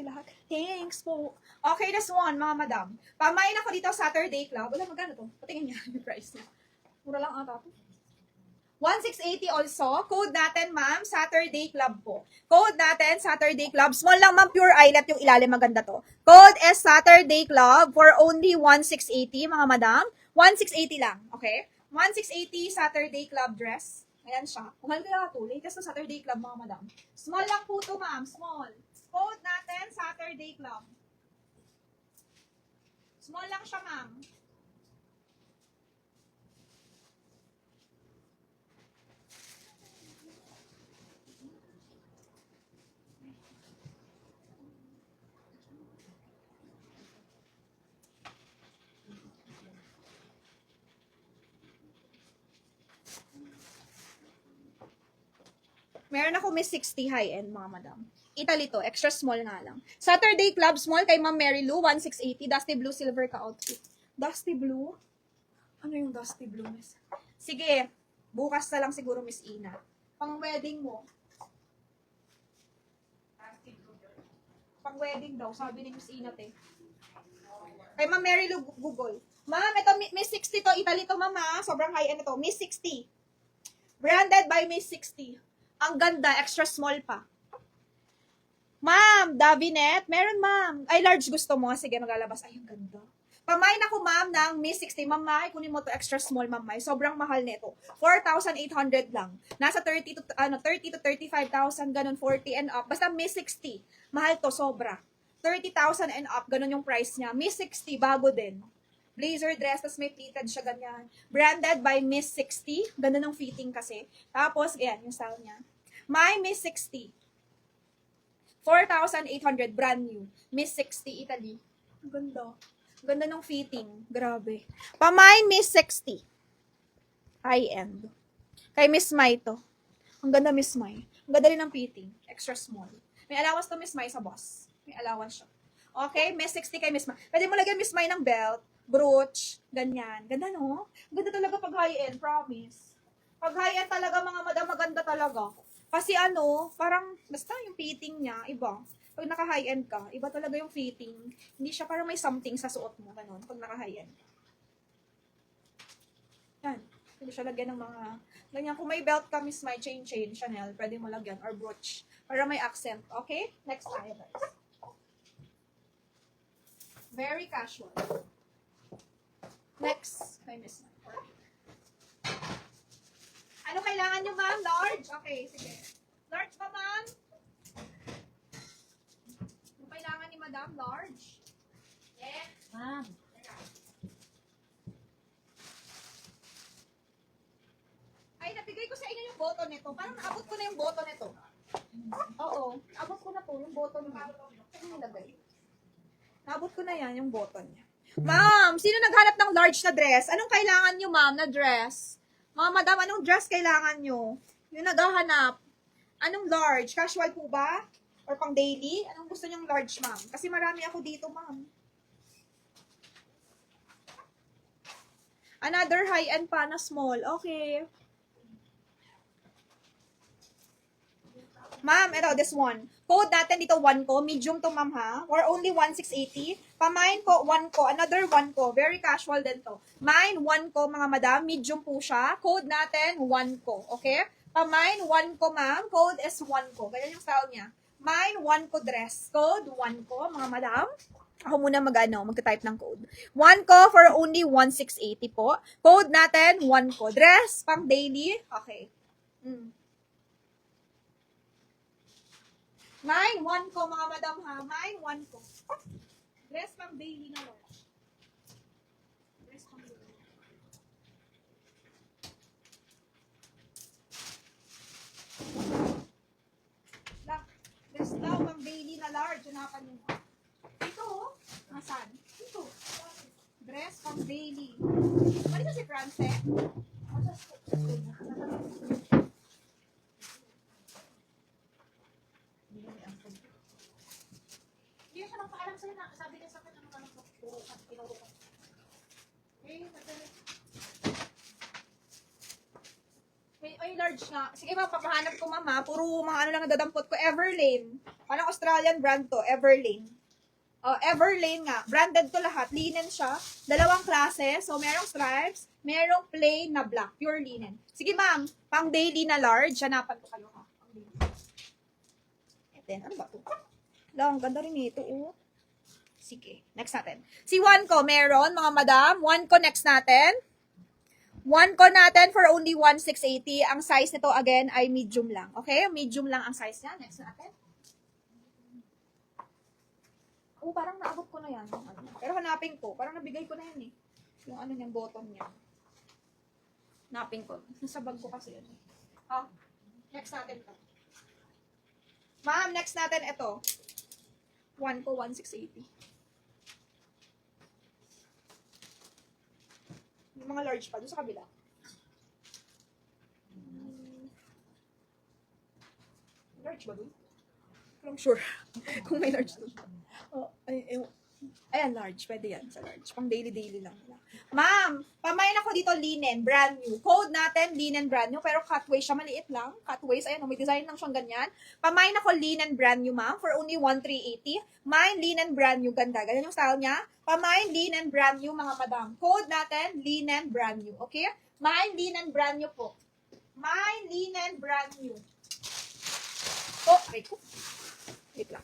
lahat. Thanks po. Okay, this one, mga madam. Pamain ako dito Saturday Club. Wala, magkano to? Patingin niya yung price niya. Mura lang ata to. 1680 also. Code natin, ma'am, Saturday Club po. Code natin, Saturday Club. Small lang, ma'am, pure eyelet yung ilalim. Maganda to. Code is Saturday Club for only 1680, mga madam. 1680 lang, okay? 1680 Saturday Club dress. Ayan siya. Kung halika na ito, latest na Saturday Club, mga madam. Small lang po to, ma'am. Small. Code natin, Saturday Club. Small lang siya, ma'am. Meron ako Miss 60 high-end, mga madam. Italy to, extra small nga lang. Saturday Club Small kay Ma'am Mary Lou, 1680. Dusty blue, silver ka outfit. Dusty blue? Ano yung dusty blue, miss? Sige, bukas na lang siguro, Miss Ina. Pang wedding mo. Pang wedding daw, sabi ni Miss Ina, te. Kay Ma'am Mary Lou, Google. Ma'am, ito Miss 60 to, Italy to, ma'am, ha? Sobrang high-end ito. Miss 60. Branded by Miss 60. Ang ganda, extra small pa. Ma'am, Davinet, meron ma'am. Ay, large gusto mo. Sige, maglalabas. Ay, ang ganda. Pamain ako, ma'am, ng Miss 60. Ma'am, Mai, kunin mo to extra small, ma'am, Mai. Sobrang mahal nito. 4,800 lang. Nasa 30 to 35,000, ganun, 40 and up. Basta Miss 60. Mahal to, sobra. 30,000 and up, ganun yung price niya. Miss 60, bago din. Blazer dress, tas may pleated siya, ganyan. Branded by Miss 60. Ganun ang fitting kasi. Tapos, ayan, yung style niya. My Miss 60. 4,800, brand new. Miss 60, Italy. Ang ganda. Ang ganda ng fitting. Grabe. Pamain Miss 60. High-end. Kay Miss Mai to. Ang ganda, Miss Mai. Ang ganda rin ng fitting. Extra small. May allowance to Miss Mai sa boss. May allowance siya. Okay, Miss 60 kay Miss Mai. Pwede mo lagyan Miss Mai ng belt, brooch, ganyan. Ganda, no? Ganda talaga pag high-end, promise. Pag high-end talaga, mga madam, maganda talaga. Kasi ano, parang, basta yung fitting niya, iba. Pag naka-high-end ka, iba talaga yung fitting. Hindi siya parang may something sa suot mo, ganun, pag naka-high-end ka. Yan. Pwede siya lagyan ng mga, ganyan. Kung may belt ka, Miss Mai, chain, Chanel, pwede mo lagyan, or brooch, para may accent. Okay? Next tayo, guys. Very casual. Next, kay Miss Mai. Ano kailangan nyo, ma'am? Large? Okay, sige. Large ba, ma'am? Ano kailangan ni madam? Large? Yes. Ma'am. Ay, nabigay ko sa inyo yung button nito. Parang naabot ko na yung button nito. Oo. Abot ko na po yung button niya. Ano nilagay? Naabot ko na yan, yung button niya. Ma'am, sino naghanap ng large na dress? Anong kailangan nyo, ma'am, na dress? Mga madam, anong dress kailangan nyo? Yung naghahanap. Anong large? Casual po ba? Or pang daily? Anong gusto nyong large, ma'am? Kasi marami ako dito, ma'am. Another high-end pa na small. Okay. Ma'am, ito, this one. Code natin dito, 1 ko. Medium to, ma'am, ha? Or only 1680. Pamain ko, 1 ko. Another 1 ko. Very casual din to. Mine, 1 ko, mga madam. Medium po siya. Code natin, 1 ko. Okay? Pamain, 1 ko, ma'am. Code is 1 ko. Ganyan yung style niya. Mine, 1 ko dress. Code, 1 ko, mga madam. Ako muna magta-type ng code. 1 ko for only 1680 po. Code natin, 1 ko. Dress, pang daily. Okay. Mine, 1 ko, mga madam, ha? Mine, 1 ko. Dress pang daily na large. Dress pang daily. Dress daw pang daily na large. Hanapan nyo. Ito, oh. Nasaan? Ito. Dress pang daily. Ano ito si France, eh? Hindi siya nang paalam sa'yo na. Sabi niya sa akin, ano ka nang puro ka, tinuro ka. Ay, large nga. Sige, ma'am, papahanap ko, mama. Puro mga ano lang nadadampot ko. Everlane. Parang Australian brand to, Everlane. Oh, Everlane nga. Branded to lahat. Linen siya. Dalawang klase. So, merong stripes, merong plain na black. Pure linen. Sige, ma'am. Pang daily na large. Hanapan ko kayo, ha? Pang daily. And then, ano ba to? Lang, ganda rin ito, oh. Sige, next natin. Si Wanko, meron, mga madam. Wanko, next natin. Wanko natin for only 1,680. Ang size nito, again, ay medium lang. Okay? Medium lang ang size niya. Next natin. Oh, parang naabot ko na yan. Pero hanapin ko. Parang nabigay ko na yan eh. Yung ano niyang bottom niya. Hanapin ko. Nasa bag ko kasi yan eh. Ah, next natin to. Ma'am, next natin ito. Wanko, 1,680. Yung mga large pa. Doon sa kabila. Large ba doon? I'm sure. Kung may large doon. Oh, ayan, large. Pwede yan sa large. Pang daily-daily lang. Ma'am, pamain ako dito linen, brand new. Code natin, linen brand new. Pero cutwaist siya, maliit lang. Cutwaist, ayan, may design lang siyang ganyan. Pamain ako linen brand new, ma'am, for only 1,380. Mine, linen brand new. Ganda. Ganyan yung style niya. Pamain, linen brand new, mga madam. Code natin, linen brand new. Okay? Mine, linen brand new po. Mine, linen brand new. Oh, wait. Wait lang.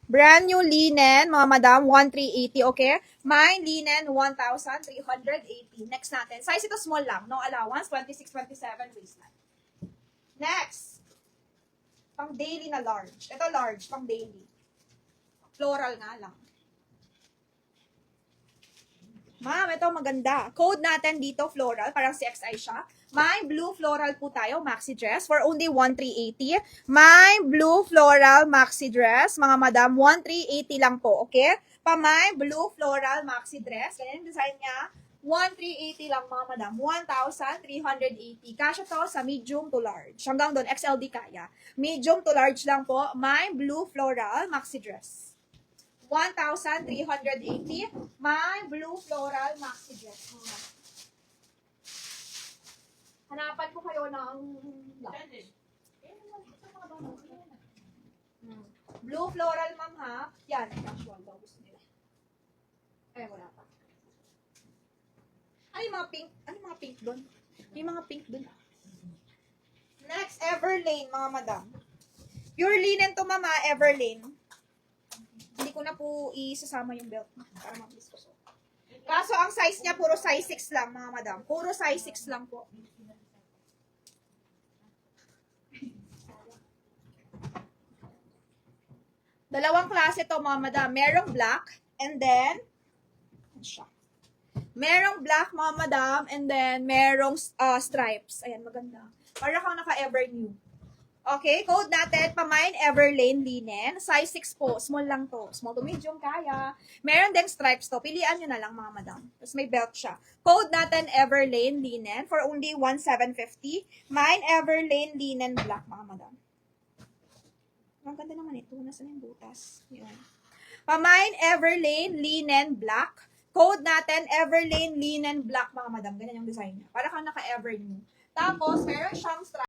Brand new linen, mga madam, 1,380, okay? Mine, linen, 1,380. Next natin. Size ito small lang, no allowance, 26, 27 waistline. Next. Pang daily na large. Ito large, pang daily. Floral nga lang. Ma'am, ito maganda. Code natin dito, floral, parang CXI siya. May blue floral po tayo, maxi dress, for only 1,380. May blue floral maxi dress, mga madam, 1,380 lang po, okay? May blue floral maxi dress, ganyan yung design niya, 1,380 lang mga madam, 1,380. Kasya to sa medium to large. Hanggang doon, XLD kaya. Medium to large lang po, may blue floral maxi dress. 1,380. May blue floral maxi dress. Hanapan ko kayo ng blue floral, ma'am, ha? Yan, casual daw gusto nila. Ay, wala pa. Ano yung mga pink? Ano yung mga pink doon? Yung mga pink doon. Next, Everlane, mga madam. Pure linen to, mama, Everlane. Hindi ko na po isasama yung belt para mabilis ko. Kaso ang size niya puro size 6 lang, mga madam. Puro size 6 lang po. Dalawang klase to, mga madam. Merong black and then merong black, mga madam, and then merong stripes. Ayan, maganda. Para kang naka-ever new. Okay, code natin, pamain Everlane linen. Size 6 po. Small lang to. Small to medium, kaya. Meron ding stripes to. Pilian nyo na lang, mga madam. Tapos may belt siya. Code natin, Everlane linen for only 1,750. Mine, Everlane linen black, mga madam. Ang ganda naman ito. Nasaan yung butas? Yun. Pamain Everlane linen black. Code natin, Everlane linen black, mga madam. Ganyan yung design niya. Para kang naka-ever new. Tapos, meron siyang stripes.